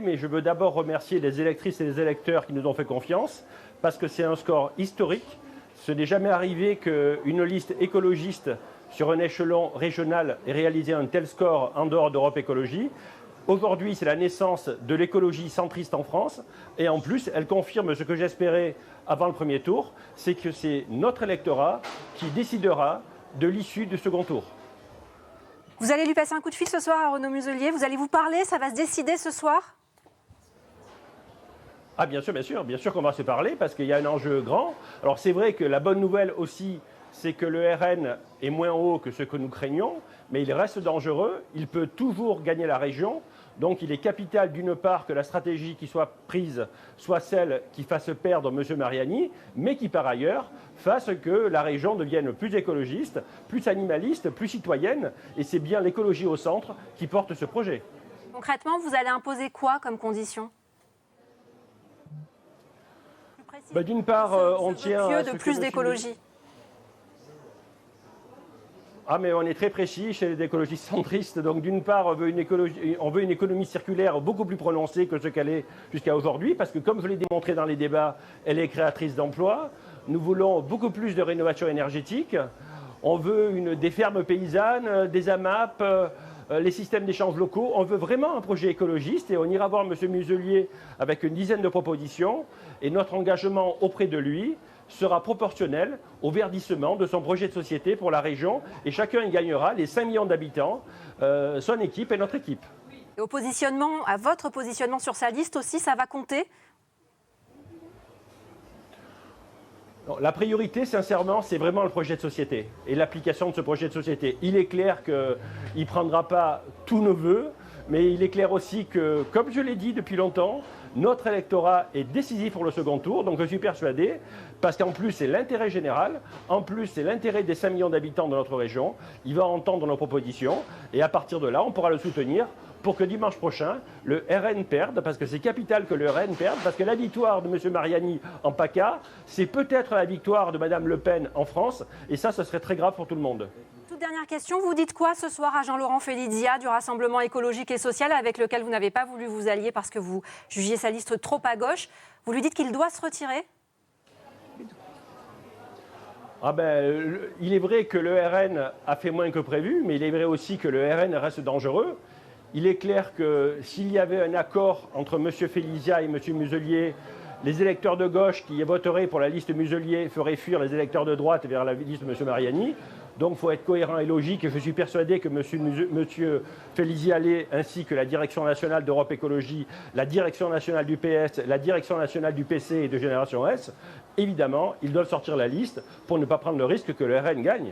mais je veux d'abord remercier les électrices et les électeurs qui nous ont fait confiance, parce que c'est un score historique. Ce n'est jamais arrivé qu'une liste écologiste sur un échelon régional ait réalisé un tel score en dehors d'Europe Écologie. Aujourd'hui, c'est la naissance de l'écologie centriste en France, et en plus, elle confirme ce que j'espérais avant le premier tour, c'est que c'est notre électorat qui décidera de l'issue du second tour. Vous allez lui passer un coup de fil ce soir à Renaud Muselier, vous allez vous parler, ça va se décider ce soir? Ah bien sûr qu'on va se parler parce qu'il y a un enjeu grand. Alors c'est vrai que la bonne nouvelle aussi, c'est que le RN est moins haut que ce que nous craignons, mais il reste dangereux, il peut toujours gagner la région. Donc il est capital d'une part que la stratégie qui soit prise soit celle qui fasse perdre M. Mariani, mais qui par ailleurs fasse que la région devienne plus écologiste, plus animaliste, plus citoyenne. Et c'est bien l'écologie au centre qui porte ce projet. Concrètement, vous allez imposer quoi comme condition? D'une part, on tient à ce de plus d'écologie. Ah mais on est très précis chez les écologistes centristes. Donc d'une part, on veut une économie circulaire beaucoup plus prononcée que ce qu'elle est jusqu'à aujourd'hui, parce que comme je l'ai démontré dans les débats, elle est créatrice d'emplois. Nous voulons beaucoup plus de rénovation énergétique. On veut des fermes paysannes, des AMAP, les systèmes d'échange locaux. On veut vraiment un projet écologiste et on ira voir M. Muselier avec une dizaine de propositions. Et notre engagement auprès de lui sera proportionnel au verdissement de son projet de société pour la région. Et chacun y gagnera, les 5 millions d'habitants, son équipe et notre équipe. Et au positionnement, à votre positionnement sur sa liste aussi, ça va compter? Non, la priorité, sincèrement, c'est vraiment le projet de société et l'application de ce projet de société. Il est clair qu'il ne prendra pas tous nos vœux, mais il est clair aussi que, comme je l'ai dit depuis longtemps, notre électorat est décisif pour le second tour. Donc je suis persuadé, parce qu'en plus c'est l'intérêt général, en plus c'est l'intérêt des 5 millions d'habitants de notre région. Il va entendre nos propositions et à partir de là, on pourra le soutenir pour que dimanche prochain, le RN perde, parce que c'est capital que le RN perde, parce que la victoire de M. Mariani en PACA, c'est peut-être la victoire de Mme Le Pen en France, et ça, ce serait très grave pour tout le monde. Toute dernière question, vous dites quoi ce soir à Jean-Laurent Felizia du Rassemblement écologique et social, avec lequel vous n'avez pas voulu vous allier parce que vous jugiez sa liste trop à gauche? Vous lui dites qu'il doit se retirer? Il est vrai que le RN a fait moins que prévu, mais il est vrai aussi que le RN reste dangereux. Il est clair que s'il y avait un accord entre M. Felizia et M. Muselier, les électeurs de gauche qui voteraient pour la liste Muselier feraient fuir les électeurs de droite vers la liste de M. Mariani. Donc il faut être cohérent et logique. Et je suis persuadé que M. Felizia ainsi que la direction nationale d'Europe Écologie, la direction nationale du PS, la direction nationale du PC et de Génération S, évidemment, ils doivent sortir la liste pour ne pas prendre le risque que le RN gagne.